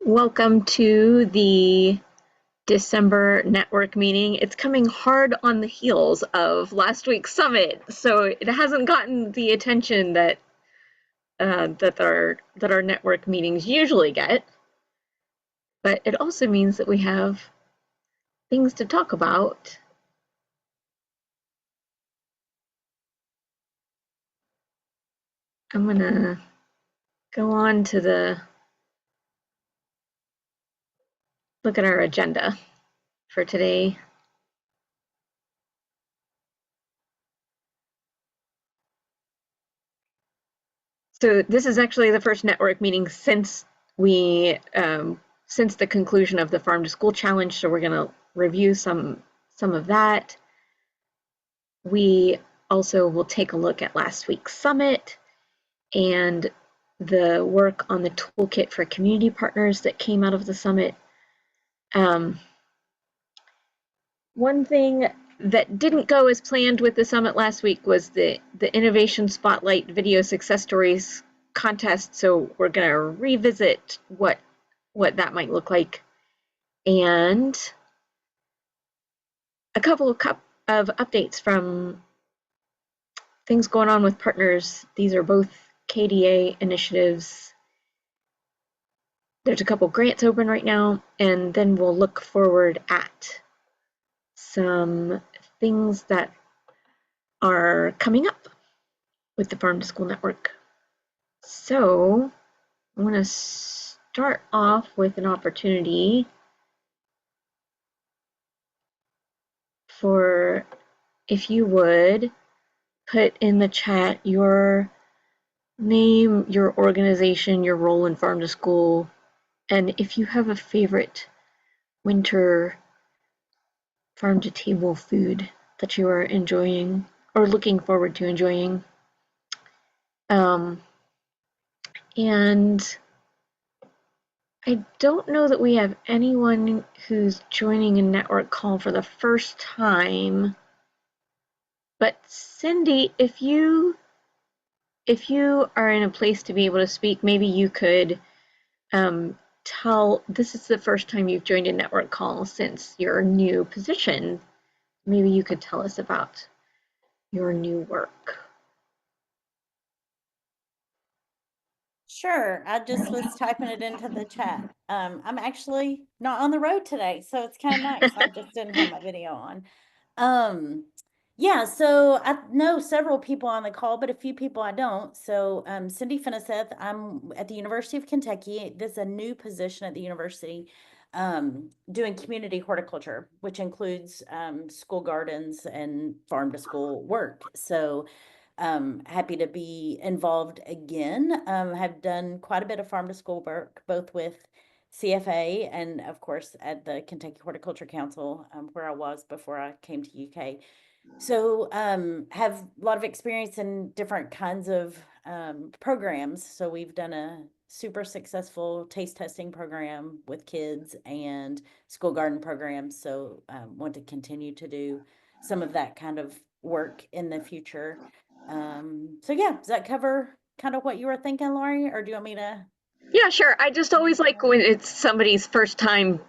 Welcome to the December network meeting. It's coming hard on the heels of last week's summit, so it hasn't gotten the attention that our network meetings usually get. But it also means that we have things to talk about. I'm gonna go on to look at our agenda for today. So this is actually the first network meeting since since the conclusion of the Farm to School Challenge. So we're going to review some of that. We also will take a look at last week's summit and the work on the toolkit for community partners that came out of the summit. One thing that didn't go as planned with the summit last week was the Innovation Spotlight Video Success Stories contest. So we're going to revisit what that might look like, and a couple of updates from things going on with partners. These are both KDA initiatives. There's a couple grants open right now, and then we'll look forward at some things that are coming up with the Farm to School Network. So I want to start off with an opportunity for, if you would, put in the chat your name, your organization, your role in Farm to School, and if you have a favorite winter farm to table food that you are enjoying or looking forward to enjoying. And I don't know that we have anyone who's joining a network call for the first time, but Cindy, if you are in a place to be able to speak, maybe you could this is the first time you've joined a network call since your new position. Maybe you could tell us about your new work. Sure, I just was typing it into the chat. I'm actually not on the road today, so it's kind of nice. I just didn't have my video on. Yeah, so I know several people on the call, but a few people I don't. So Cindy Finiseth, I'm at the University of Kentucky. This is a new position at the university, doing community horticulture, which includes school gardens and farm to school work. So happy to be involved again. Have done quite a bit of farm to school work, both with CFA and of course at the Kentucky Horticulture Council, where I was before I came to UK. So have a lot of experience in different kinds of programs. So we've done a super successful taste testing program with kids and school garden programs. So want to continue to do some of that kind of work in the future. So yeah, does that cover kind of what you were thinking, Lori, or do you want me to? Yeah, sure. I just always like when it's somebody's first time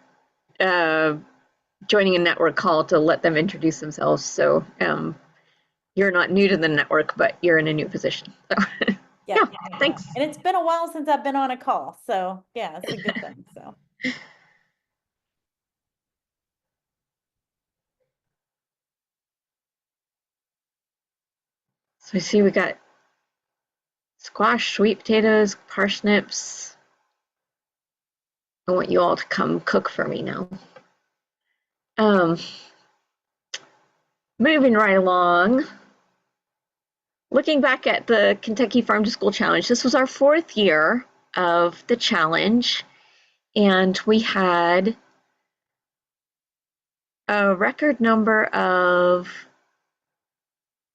joining a network call to let them introduce themselves. So you're not new to the network, but you're in a new position. So Yeah, thanks. and it's been a while since I've been on a call, so yeah, it's a good thing. So. So I see we got squash, sweet potatoes, parsnips. I want you all to come cook for me now. Moving right along. Looking back at the Kentucky Farm to School Challenge, this was our 4th year of the challenge, and we had a record number of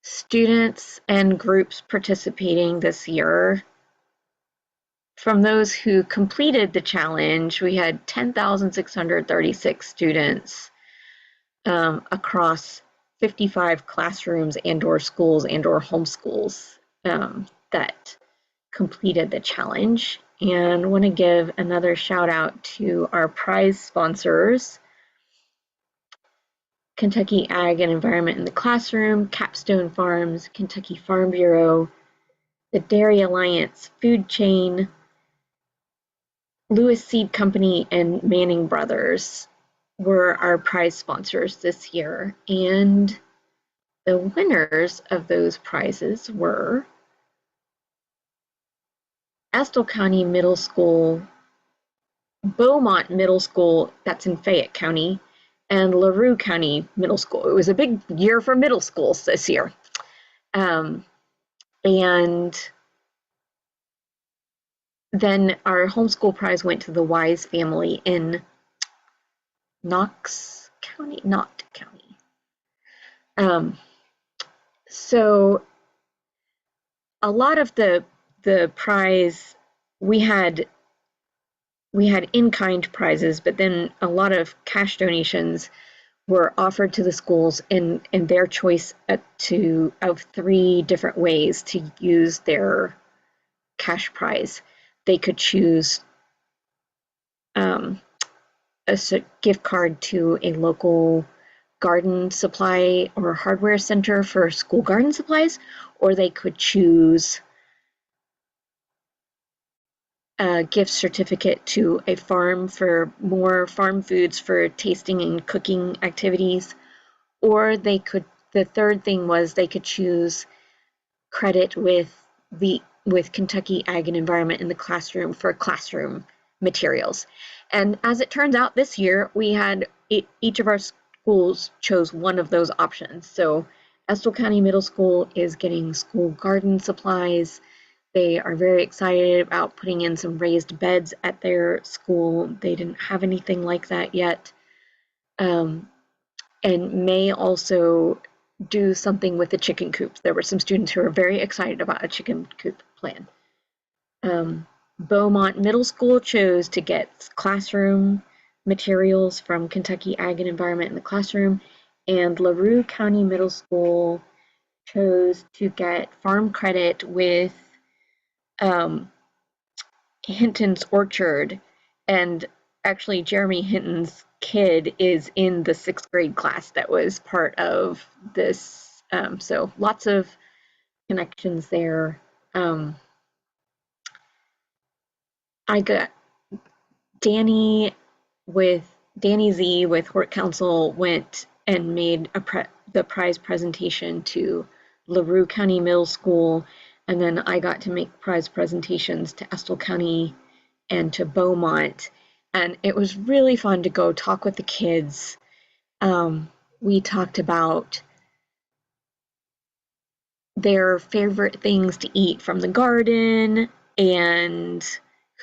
students and groups participating this year. From those who completed the challenge, we had 10,636 students across 55 classrooms and/or schools and/or homeschools that completed the challenge. and want to give another shout out to our prize sponsors: Kentucky Ag and Environment in the Classroom, Capstone Farms, Kentucky Farm Bureau, the Dairy Alliance Food Chain, Lewis Seed Company, and Manning Brothers were our prize sponsors this year. And the winners of those prizes were Estill County Middle School, Beaumont Middle School, that's in Fayette County, and LaRue County Middle School. It was a big year for middle schools this year. Um, and then our homeschool prize went to the Wise family in Knott County. Um, so a lot of the prize we had in-kind prizes, but then a lot of cash donations were offered to the schools in their choice of 3 different ways to use their cash prize. They could choose a gift card to a local garden supply or hardware center for school garden supplies, or they could choose a gift certificate to a farm for more farm foods for tasting and cooking activities, or the third thing was they could choose credit with Kentucky Ag and Environment in the Classroom for classroom materials. And as it turns out, this year we had each of our schools chose one of those options. So Estill County Middle School is getting school garden supplies. They are very excited about putting in some raised beds at their school. They didn't have anything like that yet. Um, and may also do something with the chicken coop. There were some students who were very excited about a chicken coop plan. Beaumont Middle School chose to get classroom materials from Kentucky Ag and Environment in the Classroom, and LaRue County Middle School chose to get farm credit with um, Hinton's Orchard, and actually Jeremy Hinton's kid is in the 6th grade class that was part of this. So lots of connections there. I got Danny Danny Z with Hort Council went and made the prize presentation to LaRue County Middle School, and then I got to make prize presentations to Estill County and to Beaumont, and it was really fun to go talk with the kids. We talked about their favorite things to eat from the garden, and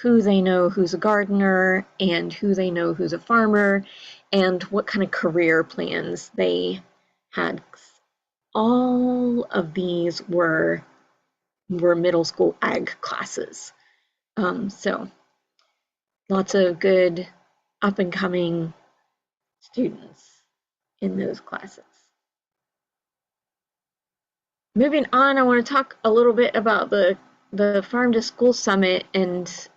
who they know who's a gardener, and who they know who's a farmer, and what kind of career plans they had. All of these were middle school ag classes. So lots of good up and coming students in those classes. Moving on, I want to talk a little bit about the Farm to School Summit, and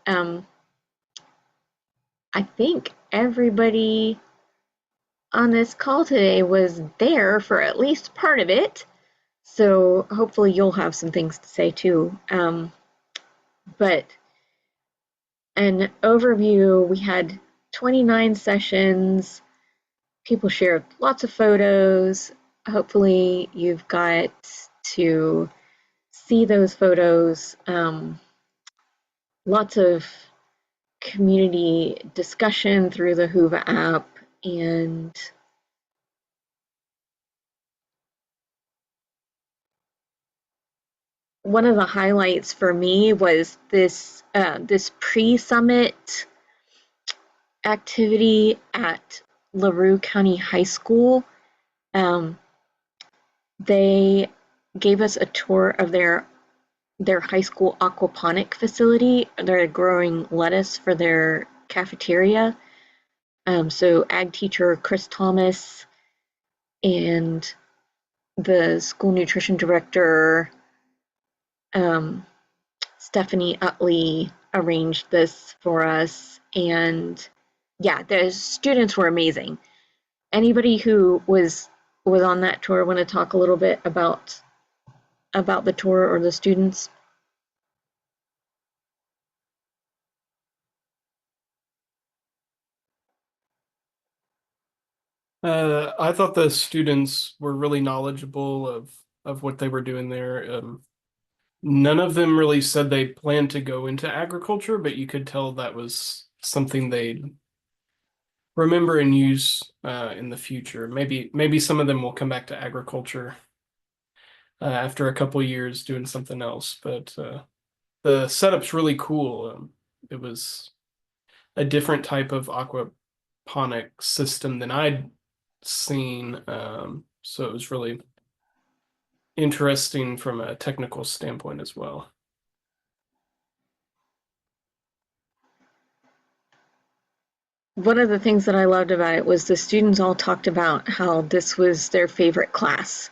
I think everybody on this call today was there for at least part of it. So hopefully you'll have some things to say too. But an overview, we had 29 sessions. People shared lots of photos. Hopefully you've got to see those photos. Lots of community discussion through the Hoover app, and one of the highlights for me was this pre-summit activity at LaRue County High School. Um, they gave us a tour of their high school aquaponic facility. They're growing lettuce for their cafeteria. So ag teacher Chris Thomas and the school nutrition director, um, Stephanie Utley, arranged this for us. And yeah, the students were amazing. Anybody who was on that tour want to talk a little bit about the tour or the students? I thought the students were really knowledgeable of what they were doing there. None of them really said they planned to go into agriculture, but you could tell that was something they'd remember and use in the future. Maybe some of them will come back to agriculture after a couple years doing something else. But the setup's really cool. It was a different type of aquaponic system than I'd seen. So it was really interesting from a technical standpoint as well. One of the things that I loved about it was the students all talked about how this was their favorite class,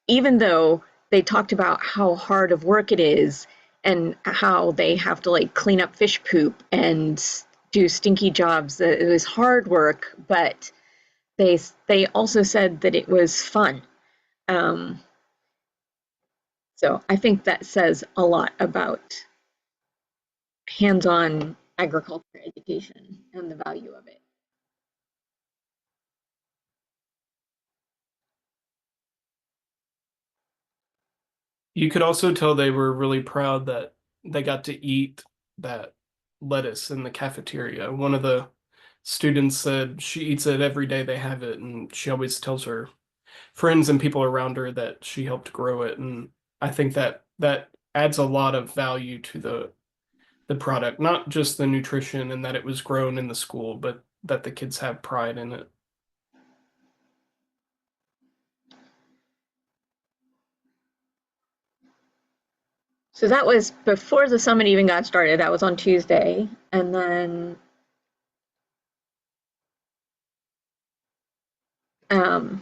even though they talked about how hard of work it is and how they have to like clean up fish poop and do stinky jobs. It was hard work, but they also said that it was fun. Um, so I think that says a lot about hands-on agriculture education and the value of it. You could also tell they were really proud that they got to eat that lettuce in the cafeteria. One of the students said she eats it every day they have it, and she always tells her friends and people around her that she helped grow it. And I think that adds a lot of value to the product, not just the nutrition and that it was grown in the school, but that the kids have pride in it. So that was before the summit even got started. That was on Tuesday. And then um,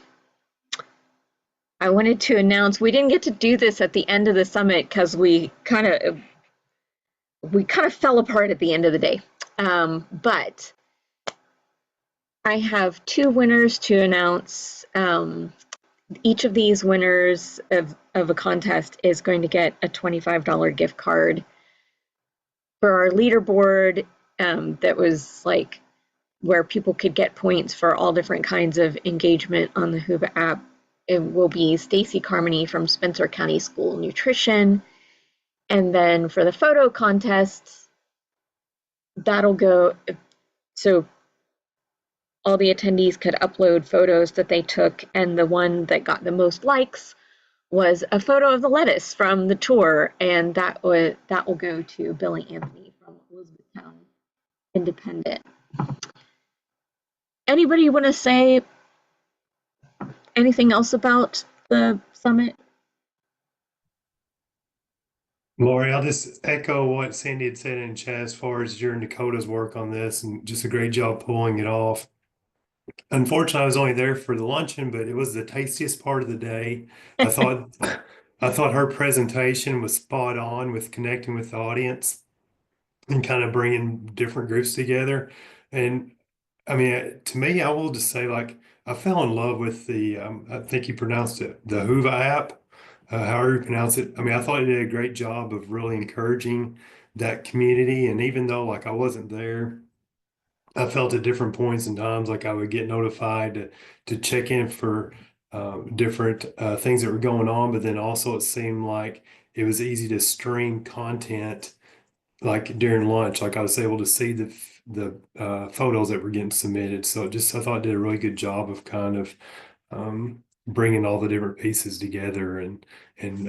I wanted to announce we didn't get to do this at the end of the summit because we kind of fell apart at the end of the day. But I have two winners to announce. Each of these winners of a contest is going to get a $25 gift card for our leaderboard that was like where people could get points for all different kinds of engagement on the Hoover app. It will be Stacy Carmody from Spencer County School Nutrition. And then for the photo contest, that'll go so all the attendees could upload photos that they took, and the one that got the most likes was a photo of the lettuce from the tour, and that will go to Billy Anthony from Elizabethtown Independent. Anybody want to say anything else about the summit? Lori, I'll just echo what Sandy had said in chat as far as your and Dakota's work on this and just a great job pulling it off. Unfortunately, I was only there for the luncheon, but it was the tastiest part of the day. I thought I thought her presentation was spot on with connecting with the audience and kind of bringing different groups together. And I mean, to me, I will just say, like, I fell in love with the, I think you pronounced it, the Hoover app, however you pronounce it. I mean, I thought it did a great job of really encouraging that community. And even though, like, I wasn't there, I felt at different points and times like I would get notified to check in for different things that were going on. But then also, it seemed like it was easy to stream content like during lunch, like I was able to see the photos that were getting submitted. So I thought it did a really good job of kind of bringing all the different pieces together and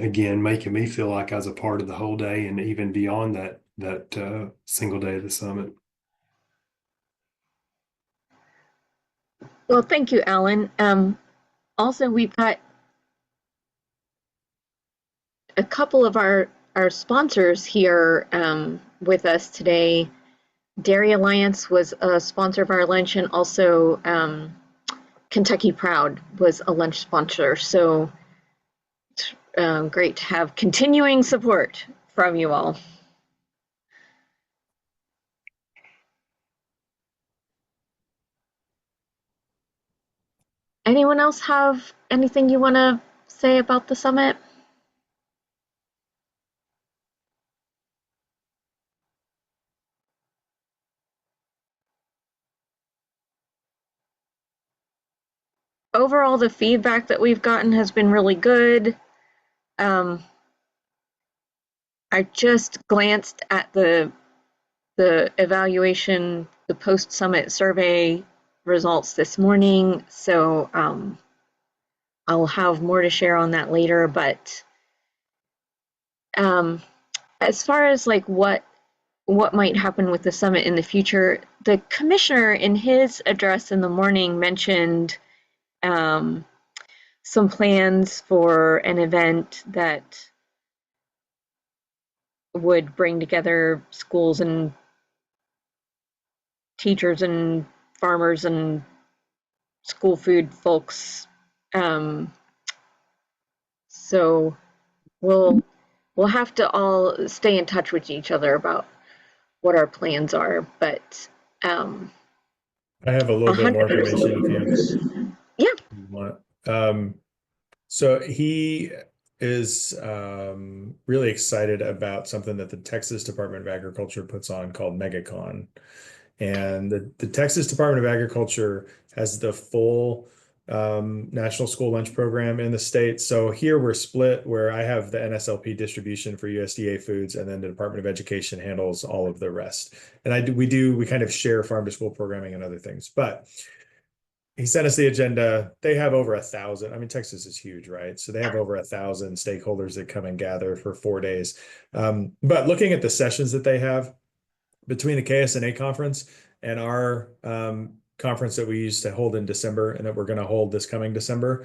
again making me feel like I was a part of the whole day and even beyond that single day of the summit. Well, thank you, Alan. Also, we've got a couple of our sponsors here with us today. Dairy Alliance was a sponsor of our lunch, and also Kentucky Proud was a lunch sponsor. So it's great to have continuing support from you all. Anyone else have anything you want to say about the summit? Overall, the feedback that we've gotten has been really good. I just glanced at the evaluation, the post-summit survey results this morning, so I'll have more to share on that later. But as far as like what might happen with the summit in the future, the commissioner in his address in the morning mentioned some plans for an event that would bring together schools and teachers and farmers and school food folks. So we'll have to all stay in touch with each other about what our plans are. But I have a little bit more information if 100%. Yeah. you want. So he is really excited about something that the Texas Department of Agriculture puts on called MegaCon. And the Texas Department of Agriculture has the full National School Lunch Program in the state. So here we're split, where I have the NSLP distribution for USDA foods, and then the Department of Education handles all of the rest. And we kind of share farm to school programming and other things. But he sent us the agenda. They have over 1,000. I mean, Texas is huge, right? So they have over 1,000 stakeholders that come and gather for 4 days. But looking at the sessions that they have between the KSNA conference and our conference that we used to hold in December and that we're going to hold this coming December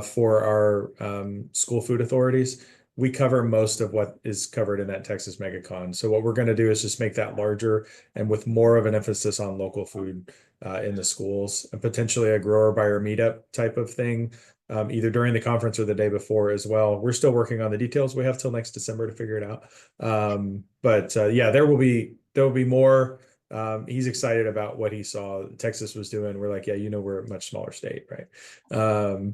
for our school food authorities, we cover most of what is covered in that Texas MegaCon. So what we're going to do is just make that larger and with more of an emphasis on local food in the schools, and potentially a grower buyer meetup type of thing, either during the conference or the day before as well. We're still working on the details. We have till next December to figure it out. But yeah, there will be more. He's excited about what he saw Texas was doing. We're like, yeah, we're a much smaller state, right?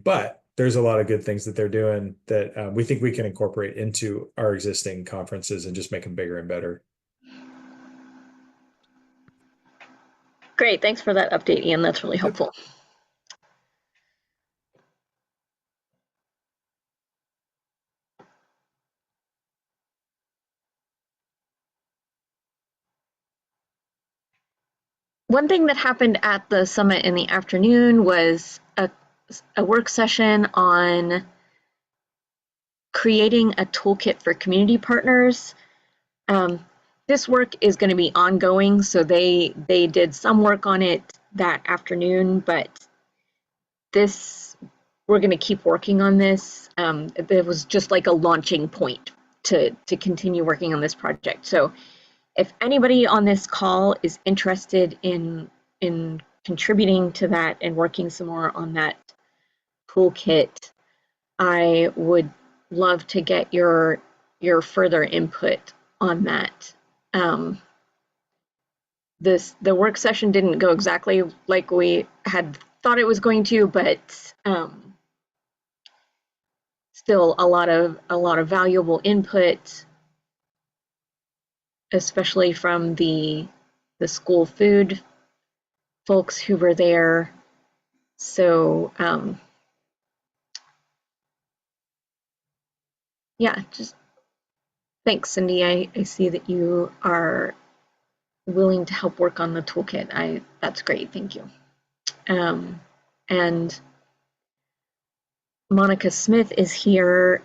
But there's a lot of good things that they're doing that we think we can incorporate into our existing conferences and just make them bigger and better. Great, thanks for that update, Ian. That's really helpful. One thing that happened at the summit in the afternoon was a work session on creating a toolkit for community partners. This work is going to be ongoing, so they did some work on it that afternoon, but we're going to keep working on this. It was just like a launching point to continue working on this project. So if anybody on this call is interested in contributing to that and working some more on that toolkit, I would love to get your further input on that. The work session didn't go exactly like we had thought it was going to, but still a lot of valuable input, especially from the school food folks who were there. So yeah, just thanks, Cindy. I see that you are willing to help work on the toolkit. That's great. Thank you. And Monica Smith is here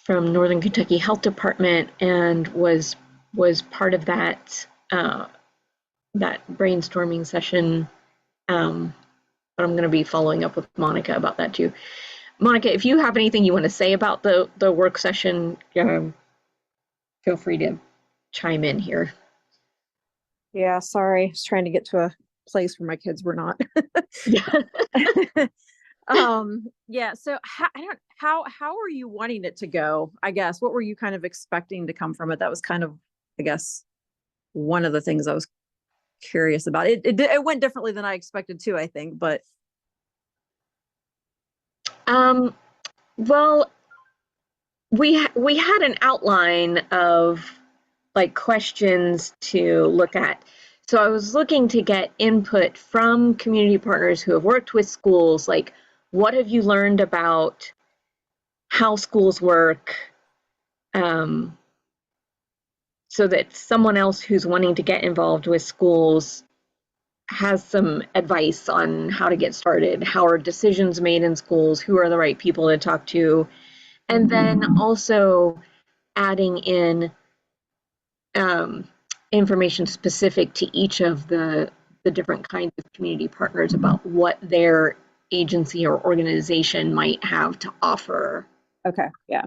from Northern Kentucky Health Department and was part of that that brainstorming session. But I'm going to be following up with Monica about that too. Monica, if you have anything you want to say about the work session, feel free to chime in here. Yeah, sorry. I was trying to get to a place where my kids were not. Yeah. Yeah, so how are you wanting it to go? I guess what were you kind of expecting to come from it? That was kind of, I guess, one of the things I was curious about. It went differently than I expected to, I think, but Well, we had an outline of like questions to look at. So I was looking to get input from community partners who have worked with schools, like what have you learned about how schools work, so that someone else who's wanting to get involved with schools has some advice on how to get started, how are decisions made in schools, who are the right people to talk to, and then also adding in information specific to each of the different kinds of community partners about what their agency or organization might have to offer. Okay, yeah.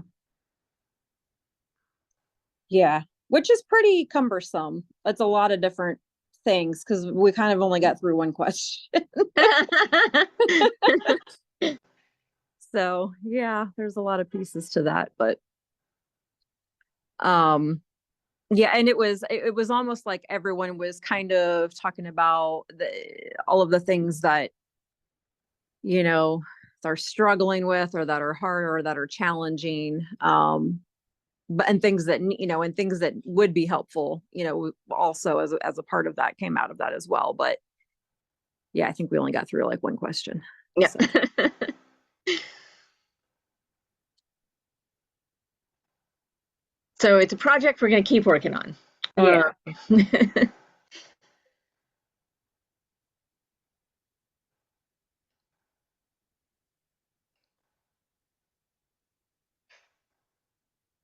Yeah, which is pretty cumbersome. That's a lot of different things because we kind of only got through one question. So yeah, there's a lot of pieces to that, but yeah, and it was almost like everyone was kind of talking about all of the things that they're struggling with or that are hard or that are challenging, but and things that and things that would be helpful, also as a part of that came out of that as well. But yeah, I think we only got through like one question. Yeah. So. So it's a project we're going to keep working on. Yeah.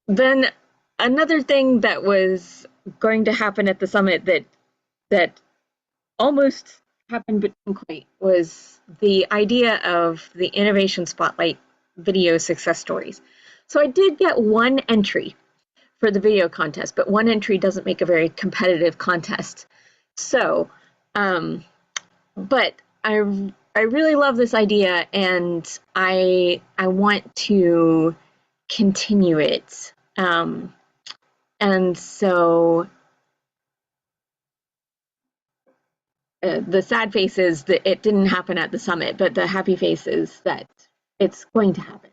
Then another thing that was going to happen at the summit that almost happened but didn't quite was the idea of the innovation spotlight video success stories. So I did get one entry for the video contest, but one entry doesn't make a very competitive contest. So, but I really love this idea, and I want to continue it. And so the sad face is that it didn't happen at the summit, but the happy face is that it's going to happen.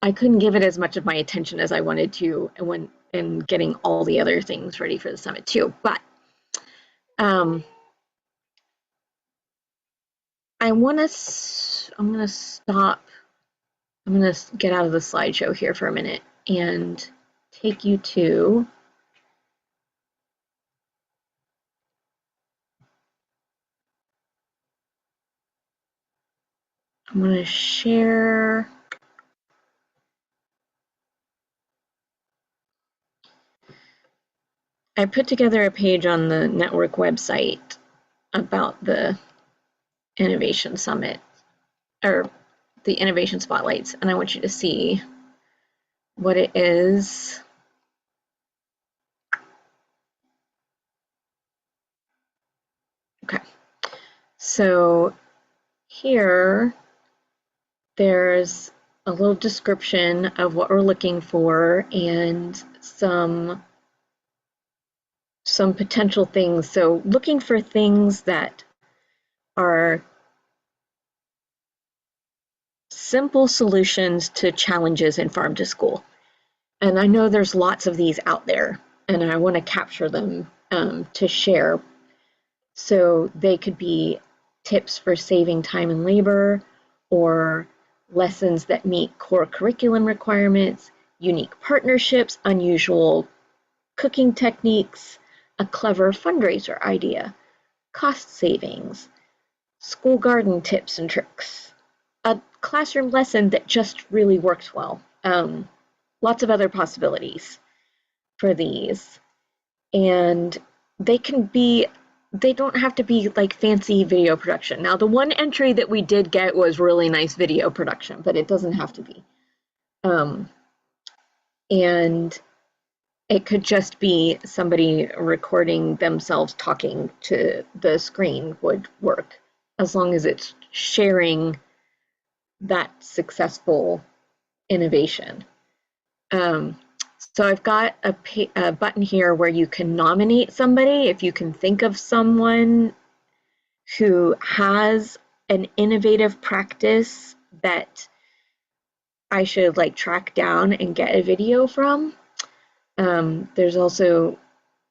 I couldn't give it as much of my attention as I wanted to when getting all the other things ready for the summit too. But I'm gonna stop. I'm gonna get out of the slideshow here for a minute and take you to I'm gonna share. I put together a page on the network website about the Innovation Summit or the Innovation Spotlights, and I want you to see what it is. Okay, so here there's a little description of what we're looking for and some potential things. So looking for things that are simple solutions to challenges in farm to school. And I know there's lots of these out there, and I want to capture them to share. So they could be tips for saving time and labor, or lessons that meet core curriculum requirements, unique partnerships, unusual cooking techniques, a clever fundraiser idea, cost savings, school garden tips and tricks, a classroom lesson that just really works well. Lots of other possibilities for these. And they don't have to be like fancy video production. Now, the one entry that we did get was really nice video production, but it doesn't have to be. And it could just be somebody recording themselves talking to the screen would work, as long as it's sharing that successful innovation. So I've got a button here where you can nominate somebody if you can think of someone who has an innovative practice that I should like track down and get a video from. There's also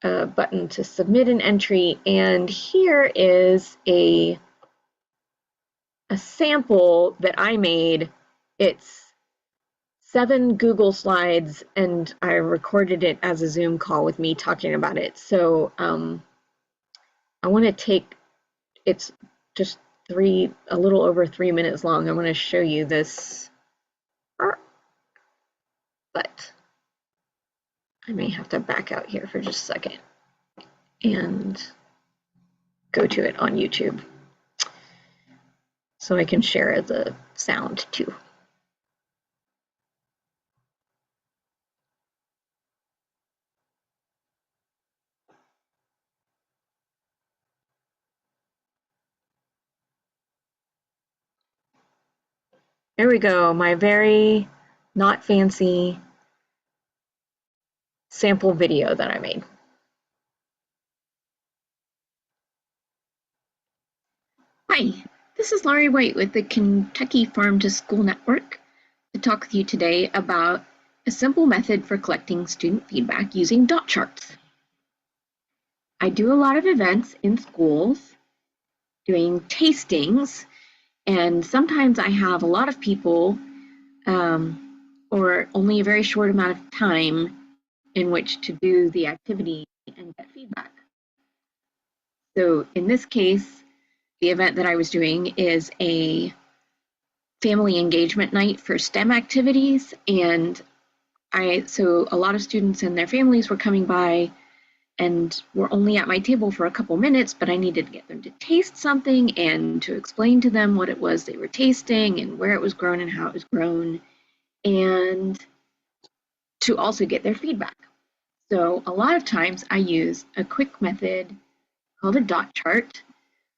a button to submit an entry, and here is a sample that I made. It's 7 Google slides, and I recorded it as a Zoom call with me talking about it. So I want to take, it's just a little over 3 minutes long. I want to show you this, but I may have to back out here for just a second and go to it on YouTube so I can share the sound too. There we go, my very not fancy sample video that I made. Hi, this is Laurie White with the Kentucky Farm to School Network to talk with you today about a simple method for collecting student feedback using dot charts. I do a lot of events in schools doing tastings, and sometimes I have a lot of people or only a very short amount of time in which to do the activity and get feedback. So in this case, the event that I was doing is a family engagement night for STEM activities, and so a lot of students and their families were coming by and were only at my table for a couple minutes, but I needed to get them to taste something and to explain to them what it was they were tasting and where it was grown and how it was grown, and to also get their feedback. So a lot of times I use a quick method called a dot chart,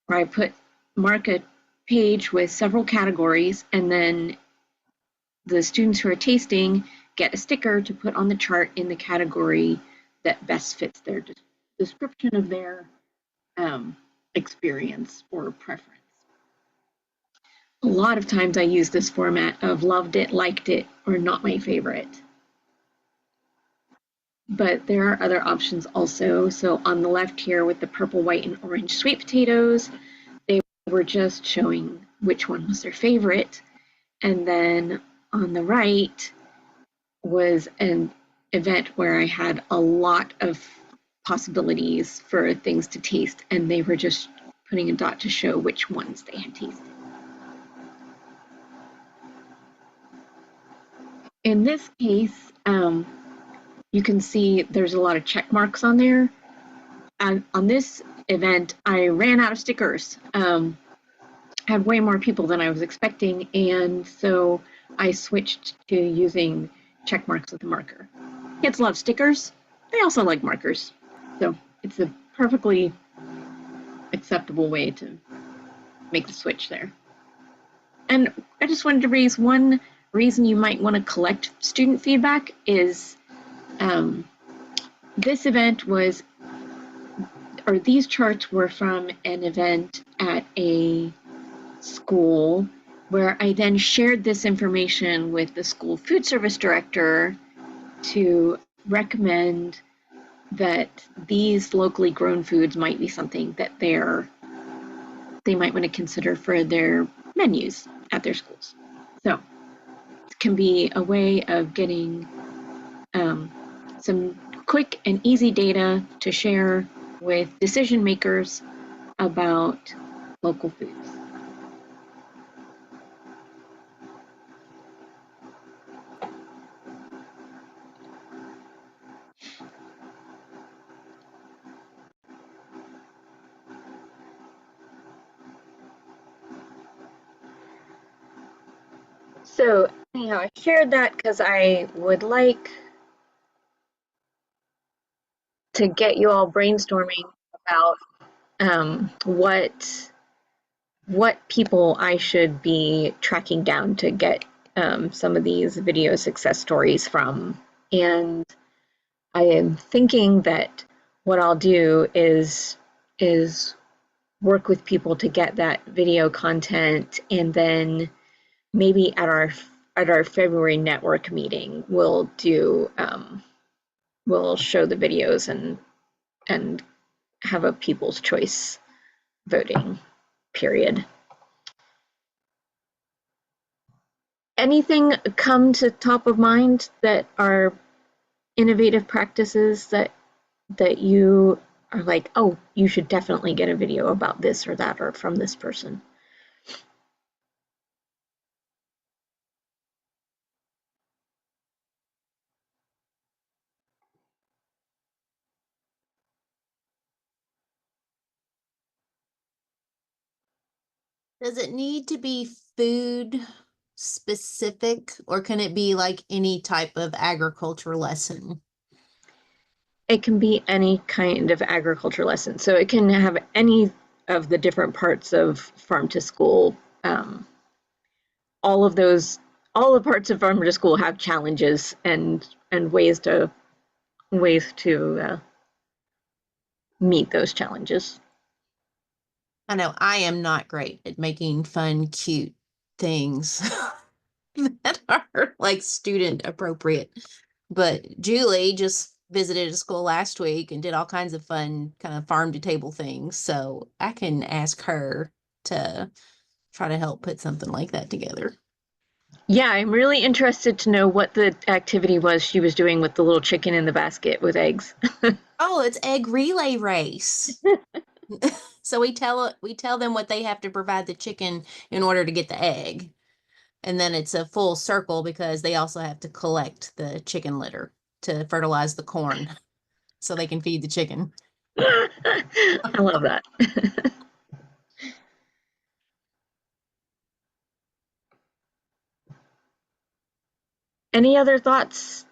where I mark a page with several categories, and then the students who are tasting get a sticker to put on the chart in the category that best fits their description of their experience or preference. A lot of times I use this format of loved it, liked it, or not my favorite. But there are other options also. So on the left here with the purple, white, and orange sweet potatoes, they were just showing which one was their favorite. And then on the right was an event where I had a lot of possibilities for things to taste, and they were just putting a dot to show which ones they had tasted. In this case, you can see there's a lot of check marks on there. And on this event, I ran out of stickers. Had way more people than I was expecting, and so I switched to using check marks with a marker. Kids love stickers. They also like markers. So it's a perfectly acceptable way to make the switch there. And I just wanted to raise one reason you might want to collect student feedback is this event was, or these charts were from an event at a school where I then shared this information with the school food service director to recommend that these locally grown foods might be something that they might want to consider for their menus at their schools. So it can be a way of getting some quick and easy data to share with decision makers about local foods. So anyhow, I shared that because I would like to get you all brainstorming about what people I should be tracking down to get some of these video success stories from. And I am thinking that what I'll do is work with people to get that video content, and then maybe at our February network meeting, we'll show the videos and have a people's choice voting period. Anything come to top of mind that are innovative practices that you are like, oh, you should definitely get a video about this or that or from this person? Does it need to be food specific, or can it be like any type of agriculture lesson? It can be any kind of agriculture lesson. So it can have any of the different parts of farm to school. All the parts of farm to school have challenges and ways to meet those challenges. I know I am not great at making fun, cute things that are like student appropriate. But Julie just visited a school last week and did all kinds of fun kind of farm to table things. So I can ask her to try to help put something like that together. Yeah, I'm really interested to know what the activity was she was doing with the little chicken in the basket with eggs. Oh, it's egg relay race. So we tell them what they have to provide the chicken in order to get the egg. And then it's a full circle because they also have to collect the chicken litter to fertilize the corn so they can feed the chicken. I love that. Any other thoughts?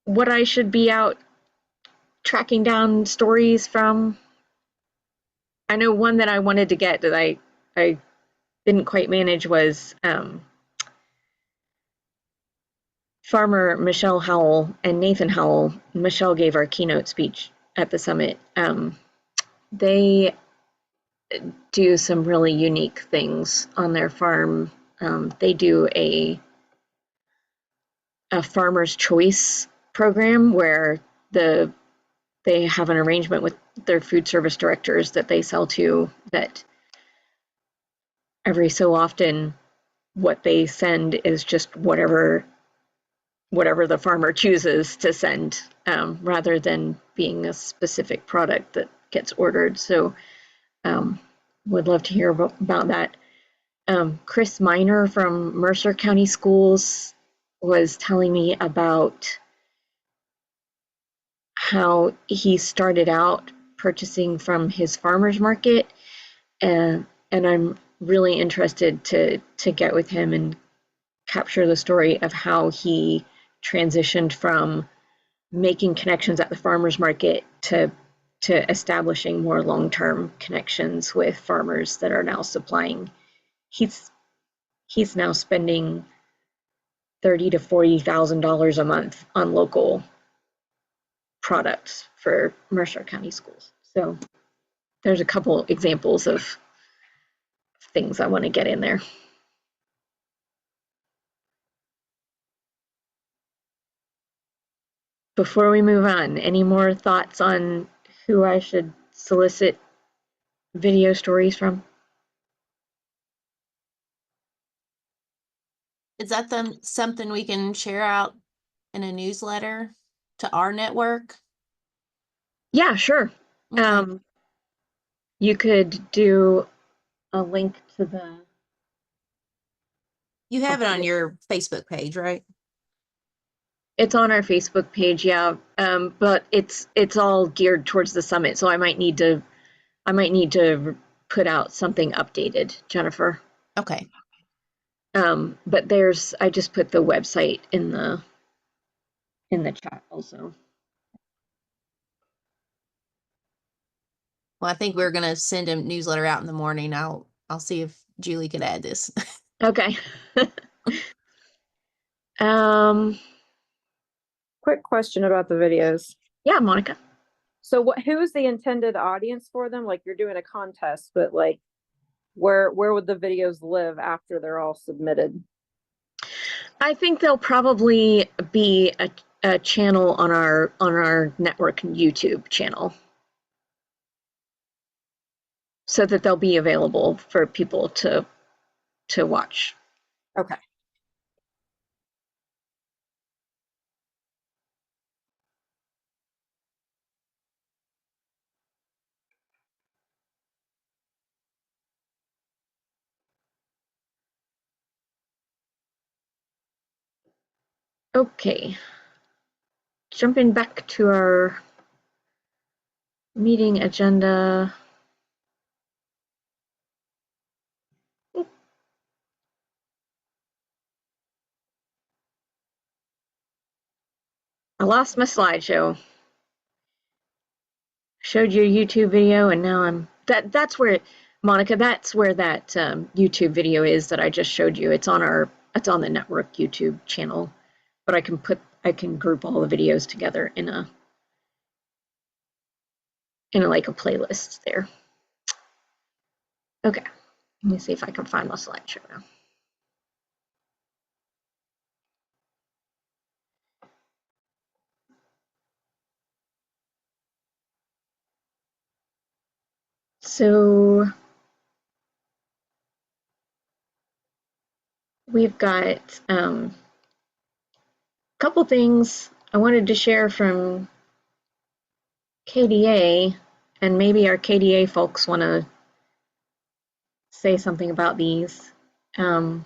What I should be out tracking down stories from? I know one that I wanted to get that I didn't quite manage was farmer Michelle Howell and Nathan Howell. Michelle gave our keynote speech at the summit. They do some really unique things on their farm. They do a farmer's choice program where they have an arrangement with their food service directors that they sell to, that every so often what they send is just whatever the farmer chooses to send, rather than being a specific product that gets ordered. So would love to hear about that. Chris Miner from Mercer County Schools was telling me about how he started out purchasing from his farmer's market, and I'm really interested to get with him and capture the story of how he transitioned from making connections at the farmer's market to establishing more long-term connections with farmers that are now supplying. He's now spending $30,000 to $40,000 a month on local products for Mercer County Schools. So there's a couple examples of things I want to get in there. Before we move on, any more thoughts on who I should solicit video stories from? Is that something we can share out in a newsletter to our network? Yeah, sure. Okay. You could do a link to the. You have it on your Facebook page, right? It's on our Facebook page, yeah. But it's all geared towards the summit, so I might need to put out something updated, Jennifer. Okay. But I just put the website in the chat also. Well, I think we're gonna send a newsletter out in the morning. I'll see if Julie could add this. Okay. Quick question about the videos. Yeah, Monica. So who's the intended audience for them? Like you're doing a contest, but like where would the videos live after they're all submitted? I think there'll probably be a channel on our network YouTube channel, so that they'll be available for people to watch. Okay. Okay. Jumping back to our meeting agenda. I lost my slideshow. Showed your YouTube video, and now that's where, Monica, that's where that YouTube video is that I just showed you. It's on the network YouTube channel, but I can group all the videos together in a like a playlist there. Okay, let me see if I can find my slideshow now. So we've got a couple things I wanted to share from KDA, and maybe our KDA folks want to say something about these. Got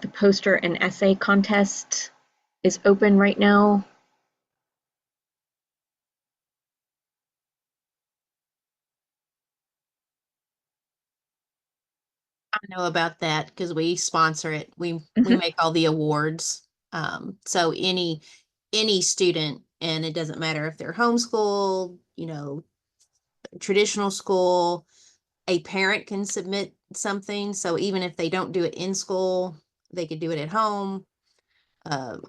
the poster and essay contest is open right now. I know about that because we sponsor it. We make all the awards. So any student, and it doesn't matter if they're homeschooled, traditional school, a parent can submit something. So even if they don't do it in school, they could do it at home.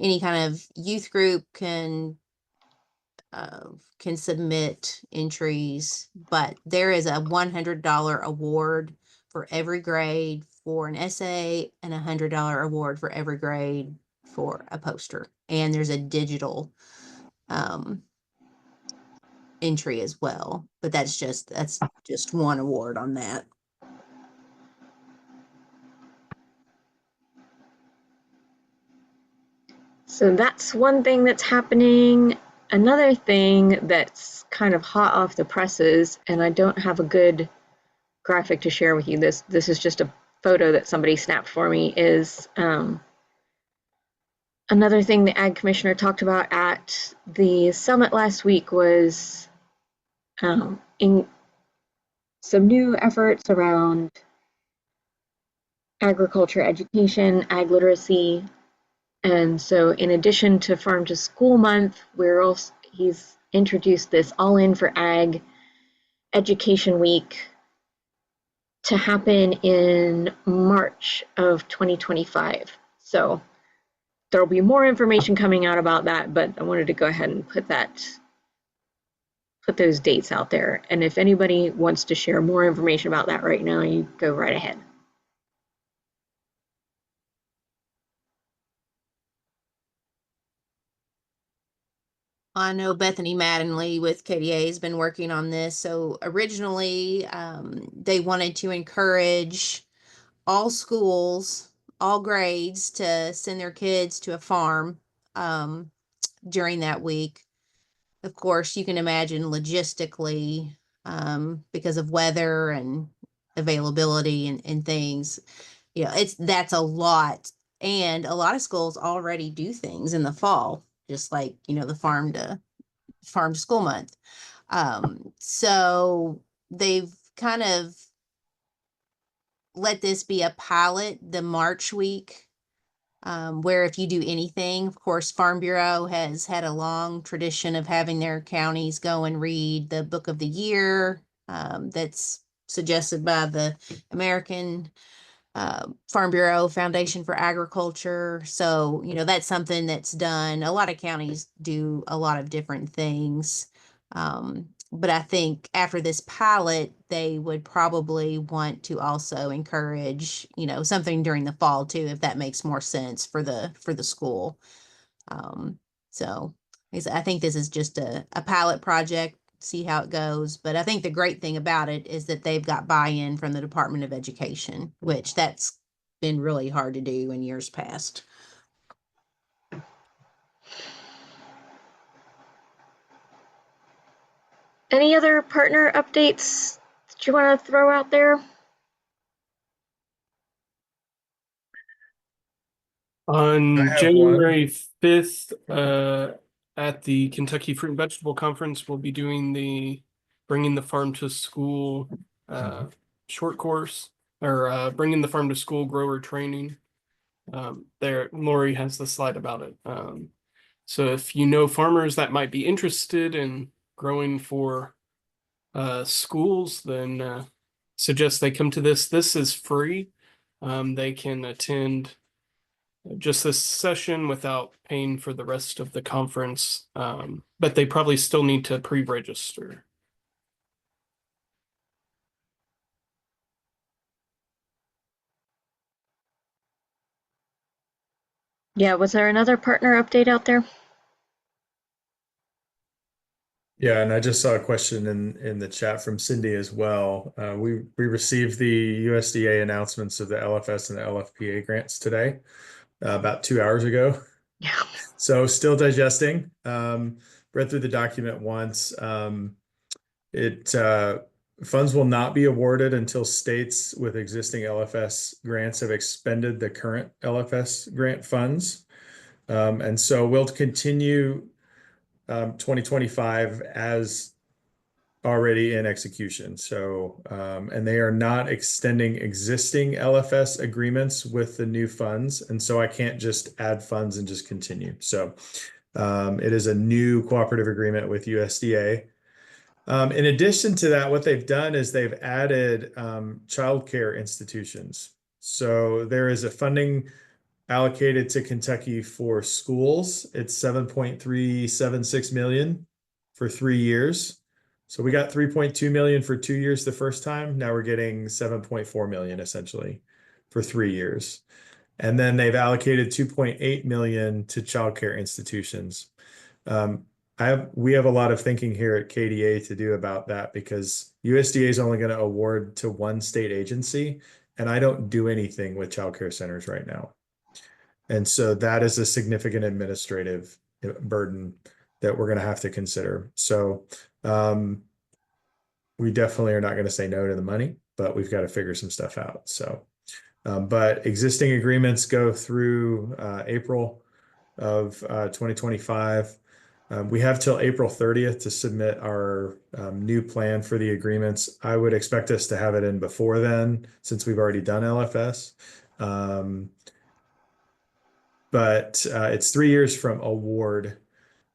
Any kind of youth group can submit entries, but there is a $100 award for every grade for an essay and a $100 award for every grade for a poster. And there's a digital entry as well, but that's just one award on that. So that's one thing that's happening. Another thing that's kind of hot off the presses, and I don't have a good graphic to share with you. This is just a photo that somebody snapped for me. Is another thing the Ag Commissioner talked about at the summit last week was in some new efforts around agriculture education, ag literacy. And so in addition to Farm to School Month, he's introduced this All In for Ag Education Week to happen in March of 2025. So there'll be more information coming out about that, but I wanted to go ahead and put those dates out there. And if anybody wants to share more information about that right now, you go right ahead. I know Bethany Mattingly with KDA has been working on this. So originally, they wanted to encourage all schools, all grades to send their kids to a farm during that week. Of course, you can imagine logistically, because of weather and availability and things, that's a lot. And a lot of schools already do things in the fall, just like, the farm to school month. So they've kind of let this be a pilot the March week, where if you do anything, of course, Farm Bureau has had a long tradition of having their counties go and read the book of the year, that's suggested by the American Farm Bureau Foundation for Agriculture. So, that's something that's done. A lot of counties do a lot of different things. But I think after this pilot, they would probably want to also encourage, something during the fall too, if that makes more sense for the school. So I think this is just a pilot project, see how it goes. But I think the great thing about it is that they've got buy-in from the Department of Education, which that's been really hard to do in years past. Any other partner updates that you want to throw out there? On I have one. January 5th, at the Kentucky Fruit and Vegetable Conference, we'll be doing the Bringing the Farm to School short course, or Bringing the Farm to School grower training. There, Lori has the slide about it. So if you know farmers that might be interested in growing for schools, then suggest they come to this. This is free. They can attend just this session without paying for the rest of the conference, but they probably still need to pre-register. Yeah, was there another partner update out there? Yeah, and I just saw a question in the chat from Cindy as well. We received the USDA announcements of the LFS and the LFPA grants today, about 2 hours ago. Yeah. So still digesting. Read through the document once. It funds will not be awarded until states with existing LFS grants have expended the current LFS grant funds. And so we'll continue 2025 as already in execution. So, and they are not extending existing LFS agreements with the new funds. And so I can't just add funds and just continue. So, it is a new cooperative agreement with USDA. In addition to that, what they've done is they've added childcare institutions. So there is a funding allocated to Kentucky for schools. It's 7.376 million for 3 years. So we got 3.2 million for 2 years the first time. Now we're getting 7.4 million essentially for 3 years. And then they've allocated 2.8 million to childcare institutions. We have a lot of thinking here at KDA to do about that because USDA is only going to award to one state agency, and I don't do anything with childcare centers right now. And so that is a significant administrative burden that we're going to have to consider. So we definitely are not going to say no to the money, but we've got to figure some stuff out. So, but existing agreements go through April of 2025. We have till April 30th to submit our new plan for the agreements. I would expect us to have it in before then, since we've already done LFS. But it's 3 years from award.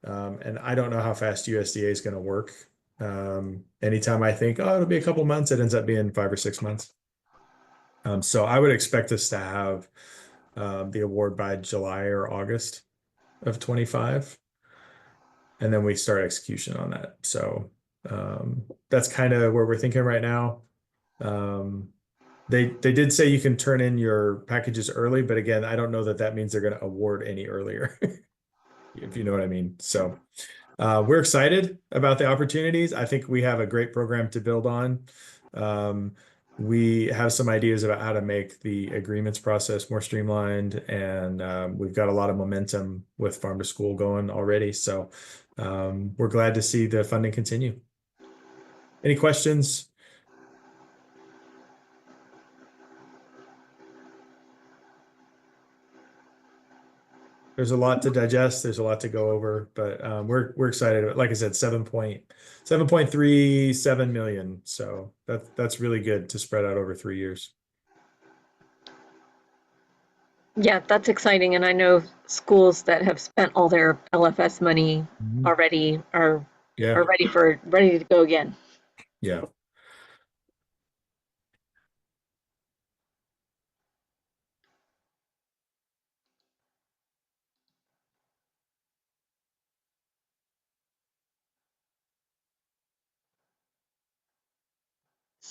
And I don't know how fast USDA is going to work. Anytime I think, oh, it'll be a couple months, it ends up being 5 or 6 months. So I would expect us to have the award by July or August of 25. And then we start execution on that. So that's kind of where we're thinking right now. They did say you can turn in your packages early, but again, I don't know that that means they're going to award any earlier, if you know what I mean. So we're excited about the opportunities. I think we have a great program to build on. We have some ideas about how to make the agreements process more streamlined, and we've got a lot of momentum with Farm to School going already. So we're glad to see the funding continue. Any questions? There's a lot to digest. There's a lot to go over, but we're excited. Like I said, 7.37 million. So that's really good to spread out over 3 years. Yeah, that's exciting. And I know schools that have spent all their LFS money already are Yeah. ready to go again. Yeah.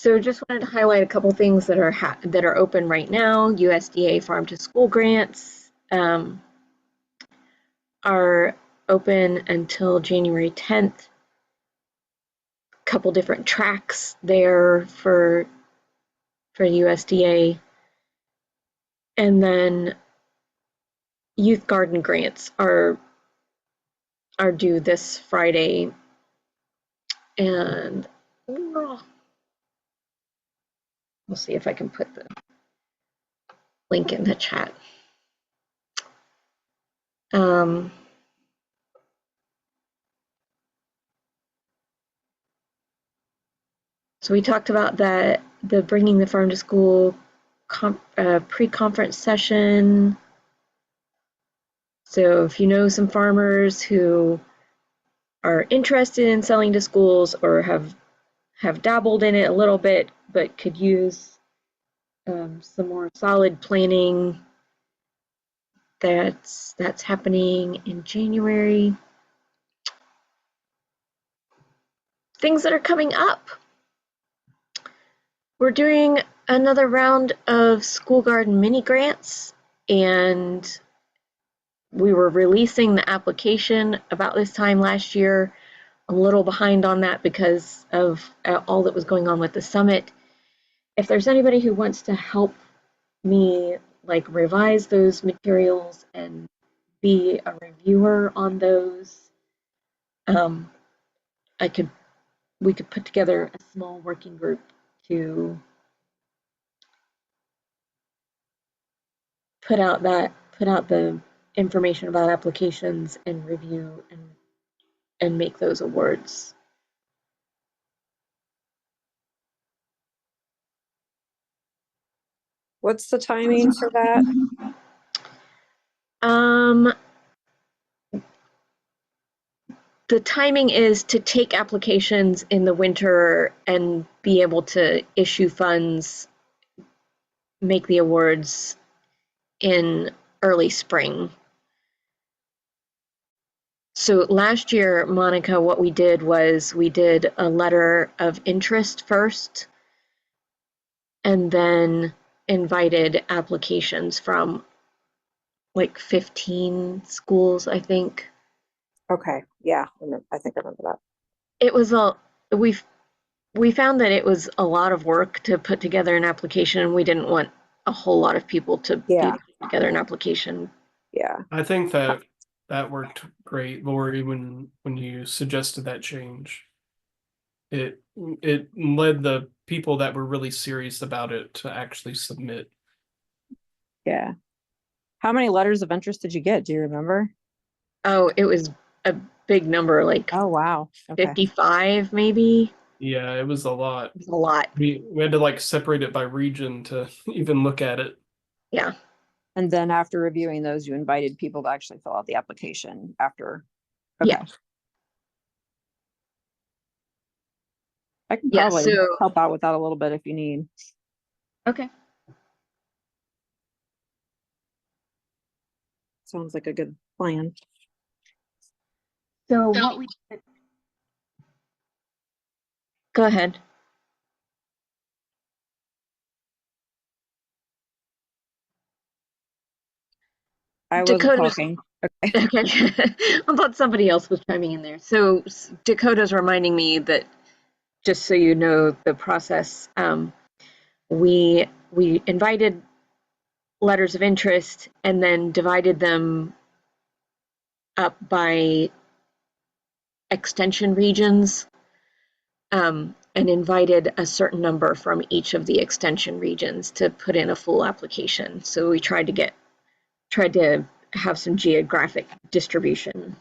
So just wanted to highlight a couple things that are open right now. USDA Farm to School grants are open until January 10th. Couple different tracks there for USDA. And then youth garden grants are due this Friday. And we'll see if I can put the link in the chat. So we talked about that, the bringing the farm to school pre-conference session. So if you know some farmers who are interested in selling to schools or have dabbled in it a little bit, but could use some more solid planning, that's happening in January. Things that are coming up. We're doing another round of school garden mini grants, and we were releasing the application about this time last year. A little behind on that because of all that was going on with the summit. If there's anybody who wants to help me like revise those materials and be a reviewer on those, we could put together a small working group to put out the information about applications and review and make those awards. What's the timing for that? The timing is to take applications in the winter and be able to issue funds, make the awards in early spring. So last year, Monica, what we did was we did a letter of interest first and then invited applications from like 15 schools, I think. Okay, yeah, I think I remember that. It was we found that it was a lot of work to put together an application, and we didn't want a whole lot of people to be putting together an application. Yeah. I think that worked great, Lori, when you suggested that change. It led the people that were really serious about it to actually submit. Yeah. How many letters of interest did you get? Do you remember? Oh, it was a big number, like Oh, wow. Okay. 55 maybe. Yeah, it was a lot. It was a lot. We had to like separate it by region to even look at it. Yeah. And then after reviewing those, you invited people to actually fill out the application after. Okay. Yeah. I can Yeah, probably so help out with that a little bit if you need. okay. Sounds like a good plan. So what we did. Go ahead. I wasn't Dakota's talking. okay. I thought somebody else was chiming in there. So Dakota's reminding me that, just so you know the process, we invited letters of interest and then divided them up by extension regions, and invited a certain number from each of the extension regions to put in a full application. So we tried to have some geographic distribution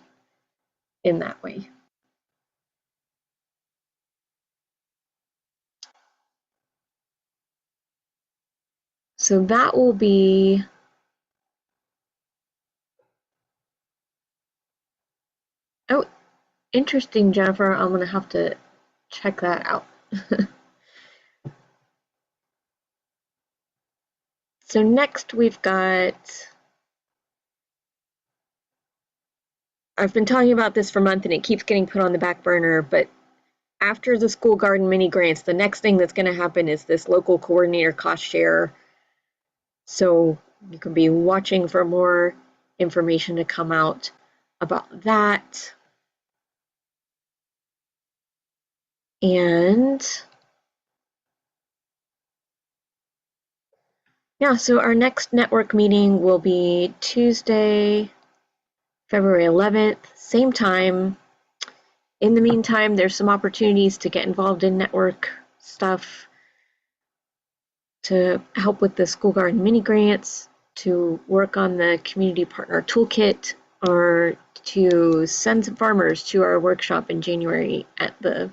in that way. So that will be interesting, Jennifer. I'm gonna have to check that out. So next we've got, I've been talking about this for a month and it keeps getting put on the back burner, but after the school garden mini grants, the next thing that's going to happen is this local coordinator cost share. So you can be watching for more information to come out about that. And yeah, so our next network meeting will be Tuesday, February 11th, same time. In the meantime, there's some opportunities to get involved in network stuff, to help with the school garden mini grants, to work on the community partner toolkit, or to send some farmers to our workshop in January at the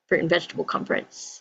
Fruit and Vegetable Conference.